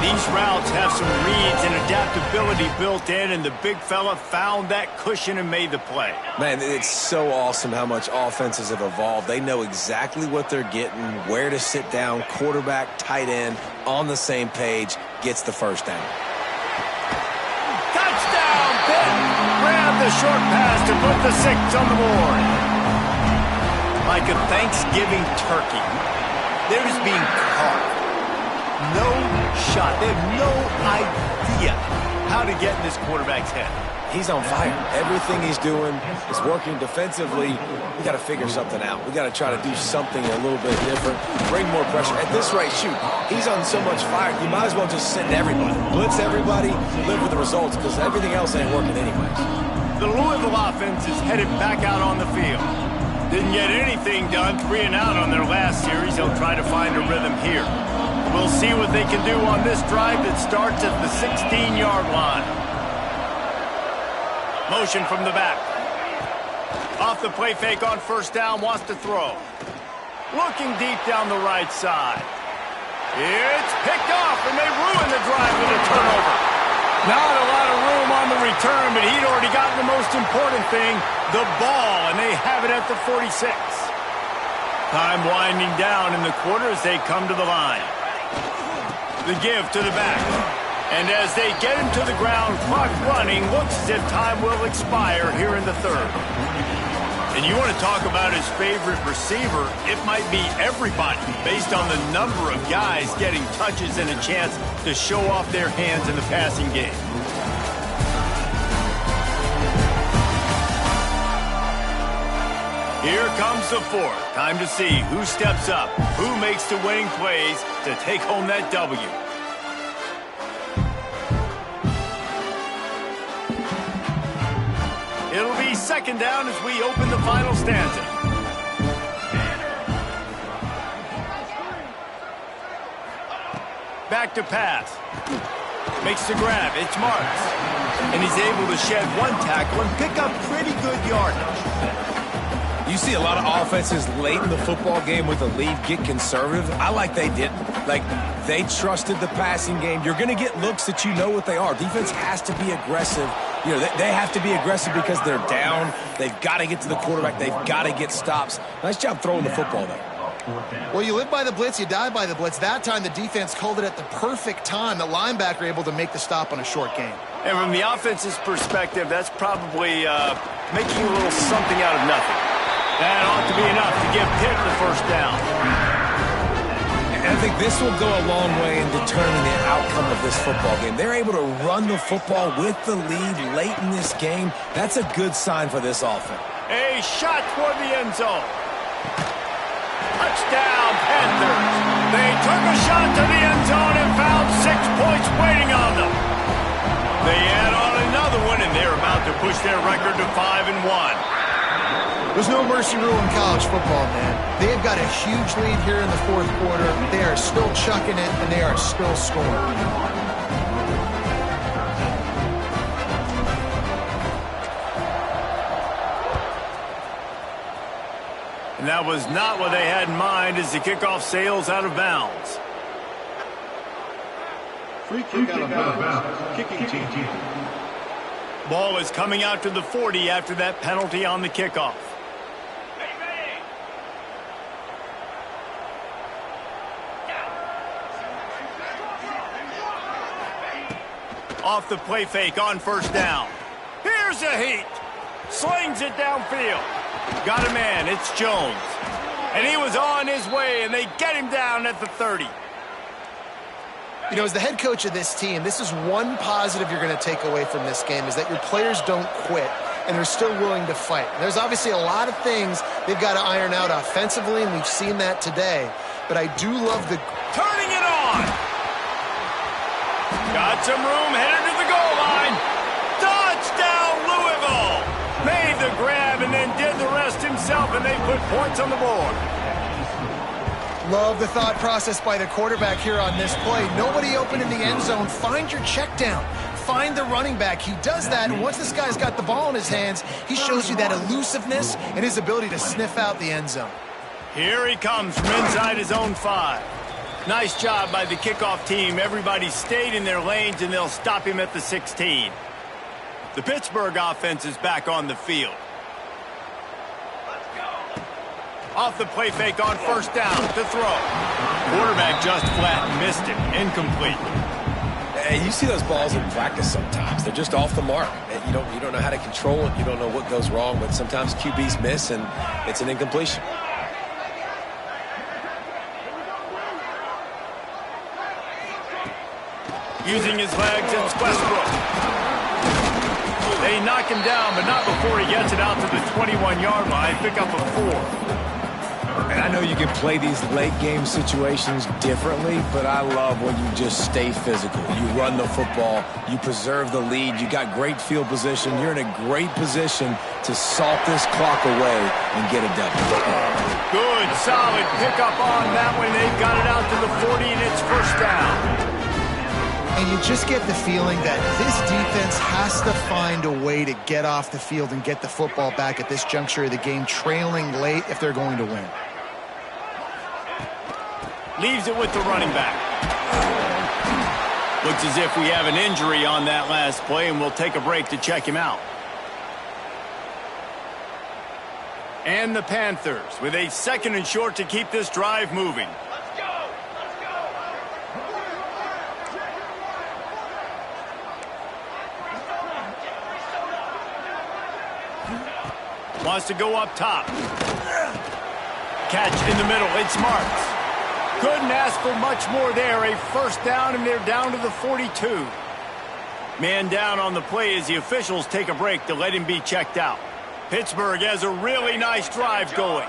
These routes have some reads and adaptability built in, and the big fella found that cushion and made the play. Man, it's so awesome how much offenses have evolved. They know exactly what they're getting, where to sit down, quarterback, tight end, on the same page, gets the first down. Touchdown, Pitt! Grab the short pass to put the 6 on the board. Like a Thanksgiving turkey, they're just being carved. No shot. They have no idea how to get in this quarterback's head. He's on fire. Everything he's doing is working defensively. We got to figure something out. We got to try to do something a little bit different, bring more pressure. At this rate, shoot, he's on so much fire, you might as well just send everybody. Blitz everybody, live with the results, because everything else ain't working anyways. The Louisville offense is headed back out on the field. Didn't get anything done, 3 and out on their last series. They'll try to find a rhythm here. We'll see what they can do on this drive that starts at the 16-yard line. Motion from the back. Off the play fake on first down, wants to throw. Looking deep down the right side. It's picked off, and they ruin the drive with a turnover. Not a lot of room on the return, but he'd already gotten the most important thing, the ball, and they have it at the 46. Time winding down in the quarter as they come to the line. The give to the back. And as they get him to the ground, clock running, looks as if time will expire here in the third. And you want to talk about his favorite receiver, it might be everybody, based on the number of guys getting touches and a chance to show off their hands in the passing game. Here comes the fourth. Time to see who steps up, who makes the winning plays to take home that W. It'll be second down as we open the final stanza. Back to pass. Makes the grab. It's Marks. And he's able to shed one tackle and pick up pretty good yardage. You see a lot of offenses late in the football game with a lead get conservative. I like they didn't. Like, they trusted the passing game. You're going to get looks that you know what they are. Defense has to be aggressive. You know, they have to be aggressive because they're down. They've got to get to the quarterback. They've got to get stops. Nice job throwing the football there. Well, you live by the blitz, you die by the blitz. That time, the defense called it at the perfect time. The linebacker able to make the stop on a short game. And from the offense's perspective, that's probably making a little something out of nothing. That ought to be enough to give Pitt the first down. And I think this will go a long way in determining the outcome of this football game. They're able to run the football with the lead late in this game. That's a good sign for this offense. A shot toward the end zone. Touchdown, Panthers. They took a shot to the end zone and found 6 points waiting on them. They add on another one, and they're about to push their record to 5-1. There's no mercy rule in college football, man. They've got a huge lead here in the fourth quarter. They are still chucking it, and they are still scoring. And that was not what they had in mind as the kickoff sails out of bounds. Free kick out of bounds. Kicking team. Ball is coming out to the 40 after that penalty on the kickoff. Off the play fake on first down. Here's a heat. Slings it downfield. Got a man. It's Jones. And he was on his way, and they get him down at the 30. You know, as the head coach of this team, this is one positive you're going to take away from this game, is that your players don't quit, and they're still willing to fight. And there's obviously a lot of things they've got to iron out offensively, and we've seen that today. But I do love the... Turning it on! Got some room, headed to the goal line. Touchdown, Louisville! Made the grab and then did the rest himself, and they put points on the board. Love the thought process by the quarterback here on this play. Nobody open in the end zone. Find your check down. Find the running back. He does that, and once this guy's got the ball in his hands, he shows you that elusiveness and his ability to sniff out the end zone. Here he comes from inside his own 5. Nice job by the kickoff team. Everybody stayed in their lanes, and they'll stop him at the 16. The Pittsburgh offense is back on the field. Off the play fake on first down to throw. Quarterback just flat missed it. Incomplete. Hey, you see those balls in practice sometimes. They're just off the mark. You don't know how to control it. You don't know what goes wrong, but sometimes QBs miss, and it's an incompletion. Using his legs, it's Westbrook. They knock him down, but not before he gets it out to the 21-yard line. Pick up a 4. And I know you can play these late-game situations differently, but I love when you just stay physical. You run the football. You preserve the lead. You got great field position. You're in a great position to salt this clock away and get a W. Good, solid pickup on that one. They've got it out to the 40, and it's first down. And you just get the feeling that this defense has to find a way to get off the field and get the football back at this juncture of the game, trailing late if they're going to win. Leaves it with the running back. Looks as if we have an injury on that last play, and we'll take a break to check him out. And the Panthers with a 2nd and short to keep this drive moving. Wants to go up top. Catch in the middle. It's Marks. Couldn't ask for much more there. A first down, and they're down to the 42. Man down on the play as the officials take a break to let him be checked out. Pittsburgh has a really nice drive going.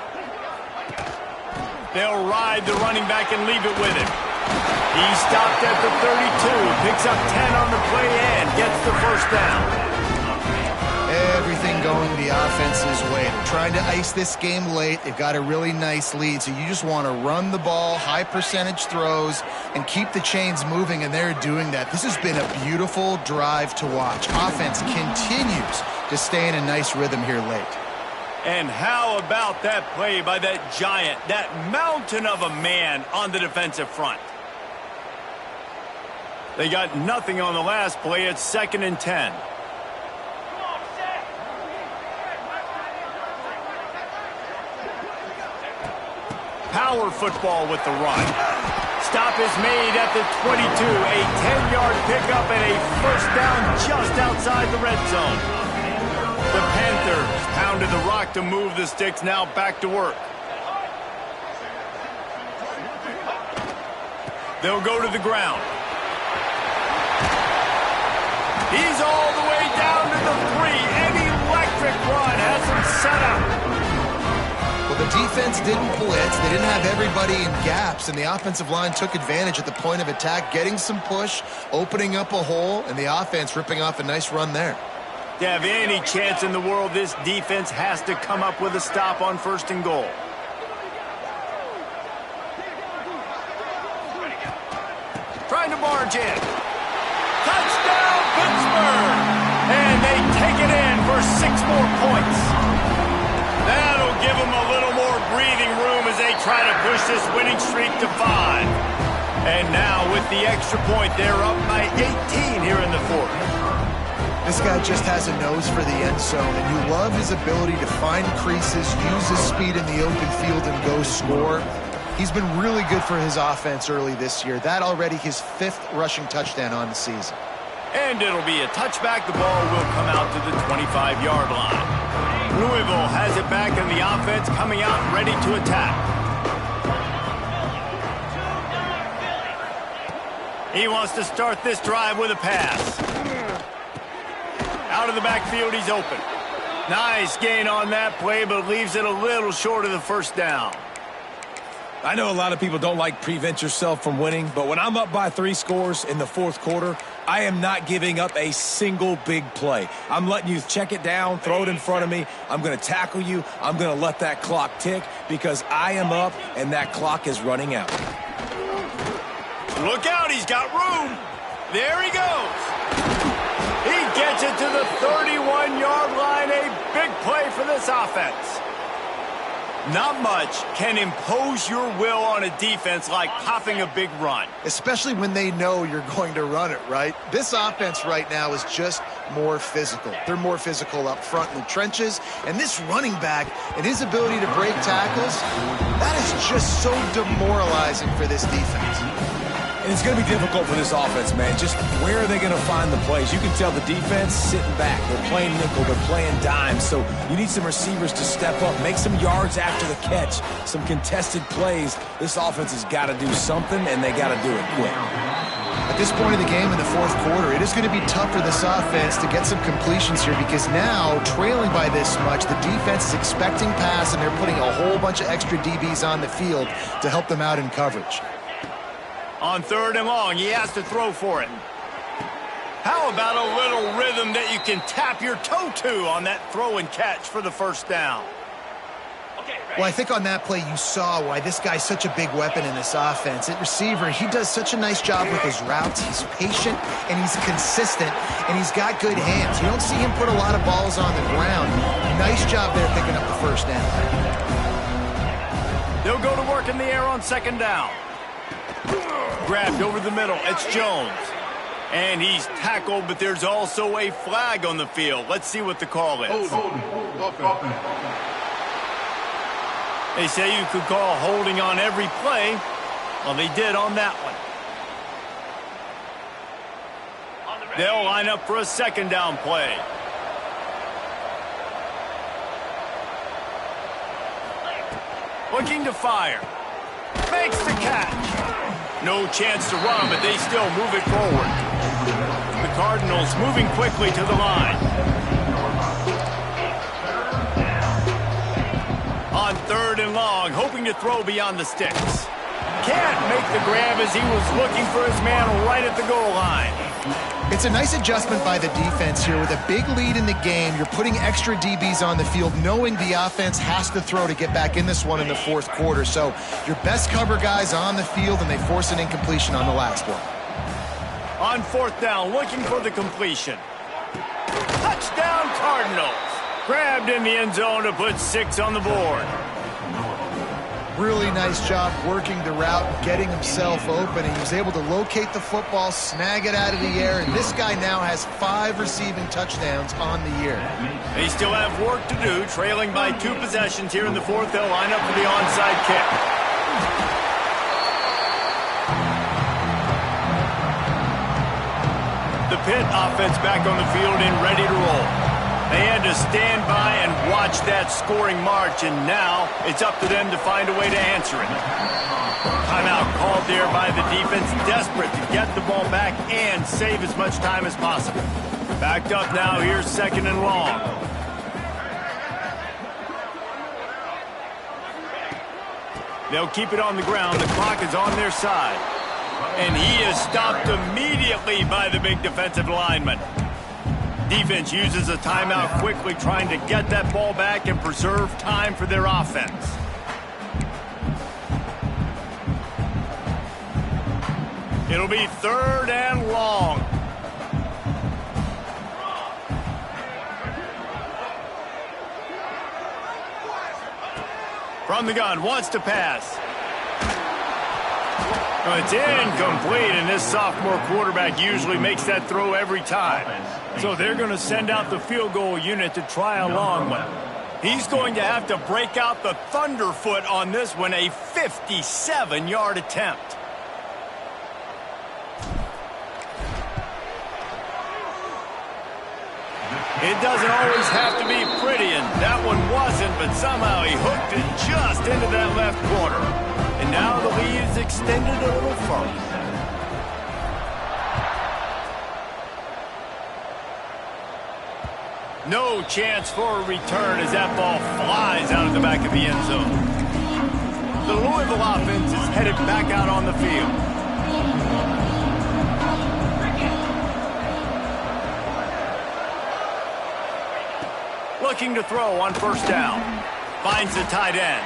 They'll ride the running back and leave it with him. He stopped at the 32, picks up 10 on the play and gets the first down. Everything going the offense's way. They're trying to ice this game late. They've got a really nice lead, so you just want to run the ball, high percentage throws, and keep the chains moving, and they're doing that. This has been a beautiful drive to watch. Offense continues to stay in a nice rhythm here late. And how about that play by that giant, that mountain of a man on the defensive front? They got nothing on the last play. It's 2nd and 10. Power football with the run. Stop is made at the 22. A 10-yard pickup and a first down just outside the red zone. The Panthers pounded the rock to move the sticks. Now back to work. They'll go to the ground. He's all the way down to the 3. An electric run has him set up. Well, the defense didn't blitz. They didn't have everybody in gaps, and the offensive line took advantage at the point of attack, getting some push, opening up a hole, and the offense ripping off a nice run there. To have any chance in the world, this defense has to come up with a stop on 1st and goal. Trying to barge in. Touchdown, Pittsburgh! And they take it in for 6 more points. That'll give them a little more breathing room as they try to push this winning streak to 5. And now with the extra point, they're up by 18 here in the 4th. This guy just has a nose for the end zone, and you love his ability to find creases, use his speed in the open field, and go score. He's been really good for his offense early this year. That already his 5th rushing touchdown on the season. And it'll be a touchback. The ball will come out to the 25-yard line. Louisville has it back, and the offense coming out ready to attack. He wants to start this drive with a pass. Out of the backfield, he's open. Nice gain on that play, but leaves it a little short of the first down. I know a lot of people don't like prevent yourself from winning, but when I'm up by 3 scores in the 4th quarter, I am not giving up a single big play. I'm letting you check it down, throw it in front of me. I'm going to tackle you. I'm going to let that clock tick because I am up and that clock is running out. Look out, he's got room. There he goes. He gets it to the 31-yard line. A big play for this offense. Not much can impose your will on a defense like popping a big run. Especially when they know you're going to run it, right? This offense right now is just more physical. They're more physical up front in the trenches. And this running back and his ability to break tackles, that is just so demoralizing for this defense. And it's going to be difficult for this offense, man. Just where are they going to find the plays? You can tell the defense sitting back. They're playing nickel. They're playing dime. So you need some receivers to step up, make some yards after the catch, some contested plays. This offense has got to do something, and they got to do it quick. At this point of the game in the fourth quarter, it is going to be tough for this offense to get some completions here because now, trailing by this much, the defense is expecting pass, and they're putting a whole bunch of extra DBs on the field to help them out in coverage. On 3rd and long, he has to throw for it. How about a little rhythm that you can tap your toe to on that throw and catch for the first down? Well, I think on that play you saw why this guy's such a big weapon in this offense. At receiver, he does such a nice job with his routes. He's patient, and he's consistent, and he's got good hands. You don't see him put a lot of balls on the ground. Nice job there picking up the first down. They'll go to work in the air on 2nd down. Grabbed over the middle. It's Jones. And he's tackled, but there's also a flag on the field. Let's see what the call is. They say you could call holding on every play. Well, they did on that one. They'll line up for a 2nd down play. Looking to fire. Makes the catch. No chance to run, but they still move it forward. The Cardinals moving quickly to the line. On 3rd and long, hoping to throw beyond the sticks. Can't make the grab as he was looking for his man right at the goal line. It's a nice adjustment by the defense here. With a big lead in the game, you're putting extra DBs on the field, knowing the offense has to throw to get back in this one in the fourth quarter. So your best cover guys on the field, and they force an incompletion on the last one. On 4th down, looking for the completion. Touchdown Cardinals. Grabbed in the end zone to put 6 on the board. Really nice job working the route, getting himself open, and he was able to locate the football, snag it out of the air, and this guy now has 5 receiving touchdowns on the year. They still have work to do, trailing by 2 possessions here in the 4th. They'll line up for the onside kick. The Pitt offense back on the field and ready to roll. They had to stand by and watch that scoring march, and now it's up to them to find a way to answer it. Timeout called there by the defense, desperate to get the ball back and save as much time as possible. Backed up now, here's 2nd and long. They'll keep it on the ground. The clock is on their side. And he is stopped immediately by the big defensive lineman. Defense uses a timeout quickly, trying to get that ball back and preserve time for their offense. It'll be 3rd and long. From the gun, wants to pass. It's incomplete, and this sophomore quarterback usually makes that throw every time. So they're going to send out the field goal unit to try a long one. He's going to have to break out the thunderfoot on this one, a 57-yard attempt. It doesn't always have to be pretty, and that one wasn't, but somehow he hooked it just into that left corner. And now the lead is extended a little further. No chance for a return as that ball flies out of the back of the end zone. The Louisville offense is headed back out on the field. Looking to throw on 1st down. Finds the tight end.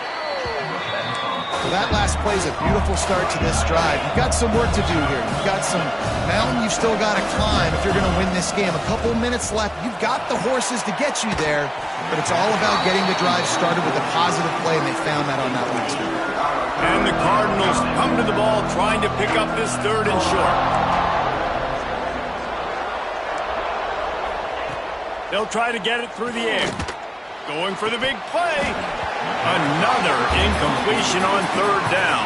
Well, that last play is a beautiful start to this drive. You've got some work to do here. You've got some mountain you've still got to climb if you're going to win this game. A couple minutes left. You've got the horses to get you there, but it's all about getting the drive started with a positive play, and they found that on that last one. And the Cardinals come to the ball trying to pick up this 3rd and short. They'll try to get it through the air. Going for the big play. Another incompletion on 3rd down.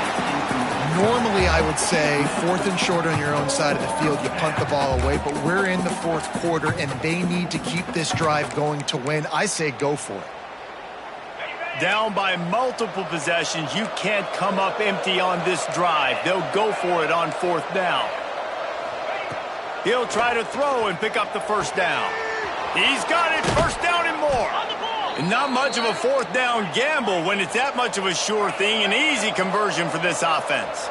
Normally, I would say 4th and short on your own side of the field, you punt the ball away, but we're in the 4th quarter, and they need to keep this drive going to win. I say go for it. Down by multiple possessions, you can't come up empty on this drive. They'll go for it on 4th down. He'll try to throw and pick up the 1st down. He's got it, 1st down and more. And not much of a 4th down gamble when it's that much of a sure thing, an easy conversion for this offense.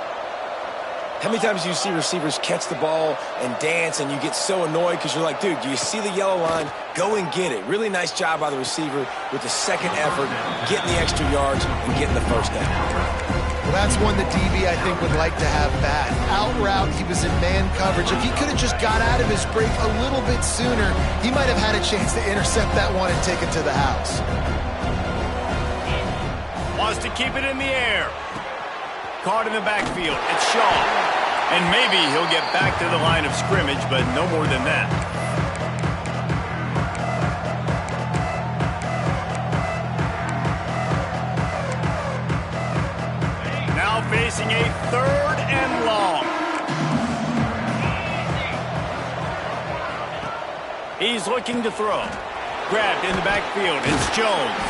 How many times do you see receivers catch the ball and dance and you get so annoyed because you're like, dude, do you see the yellow line? Go and get it. Really nice job by the receiver with the 2nd effort, getting the extra yards and getting the 1st down. Well, that's one that DB, I think, would like to have back. Out route, he was in man coverage. If he could have just got out of his break a little bit sooner, he might have had a chance to intercept that one and take it to the house. Wants to keep it in the air. Caught in the backfield. It's Shaw. And maybe he'll get back to the line of scrimmage, but no more than that. Now facing a 3rd and long. He's looking to throw. Grabbed in the backfield. It's Jones.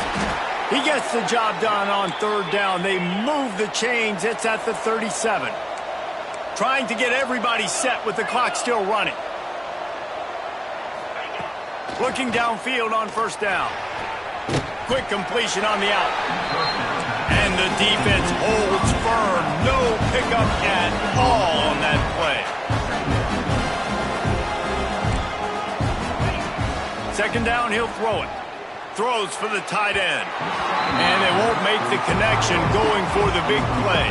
He gets the job done on 3rd down. They move the chains. It's at the 37. Trying to get everybody set with the clock still running. Looking downfield on 1st down. Quick completion on the out. And the defense holds firm. No pickup at all on that play. 2nd down, he'll throw it. Throws for the tight end. And they won't make the connection going for the big play.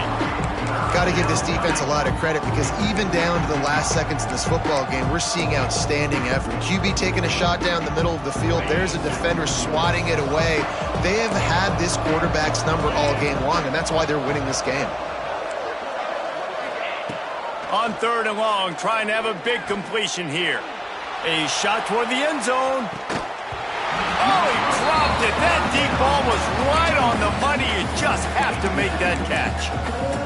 Got to give this defense a lot of credit because even down to the last seconds of this football game, we're seeing outstanding effort. QB taking a shot down the middle of the field. There's a defender swatting it away. They have had this quarterback's number all game long, and that's why they're winning this game. On 3rd and long, trying to have a big completion here. A shot toward the end zone. Oh, he dropped it. That deep ball was right on the money. You just have to make that catch.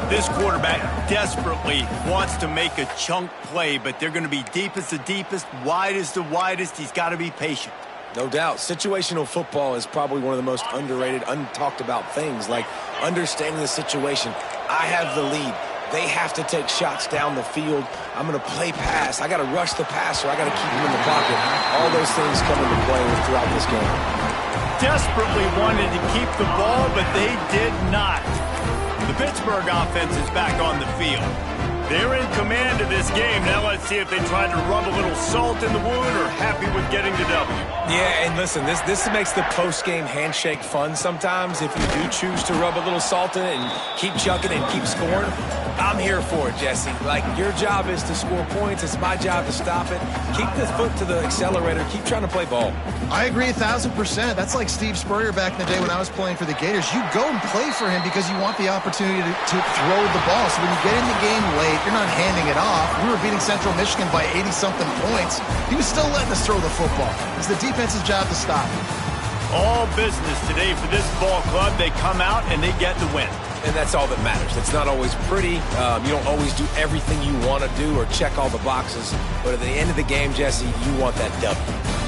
This quarterback desperately wants to make a chunk play, but they're going to be deep as the deepest, wide as the widest. He's got to be patient. No doubt. Situational football is probably one of the most underrated, untalked about things, like understanding the situation. I have the lead. They have to take shots down the field. I'm going to play pass. I got to rush the passer. I got to keep him in the pocket. All those things come into play throughout this game. Desperately wanted to keep the ball, but they did not. The Pittsburgh offense is back on the field. They're in command of this game. Now let's see if they try to rub a little salt in the wound or happy with getting the W. Yeah, and listen, this makes the post-game handshake fun sometimes. If you do choose to rub a little salt in it and keep chucking and keep scoring, I'm here for it, Jesse. Like, your job is to score points. It's my job to stop it. Keep the foot to the accelerator. Keep trying to play ball. I agree 1,000%. That's like Steve Spurrier back in the day when I was playing for the Gators. You go and play for him because you want the opportunity to throw the ball. So when you get in the game late, you're not handing it off. We were beating Central Michigan by 80-something points. He was still letting us throw the football. It's the defense's job to stop it. All business today for this ball club. They come out and they get the win. And that's all that matters. It's not always pretty. You don't always do everything you want to do or check all the boxes. But at the end of the game, Jesse, you want that W.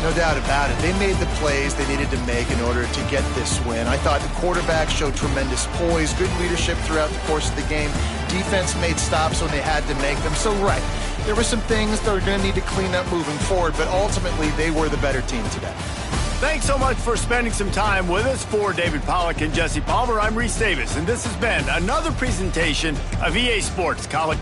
No doubt about it. They made the plays they needed to make in order to get this win. I thought the quarterback showed tremendous poise, good leadership throughout the course of the game. Defense made stops when they had to make them. So, right, there were some things that were going to need to clean up moving forward, but ultimately they were the better team today. Thanks so much for spending some time with us. For David Pollack and Jesse Palmer, I'm Reese Davis, and this has been another presentation of EA Sports College.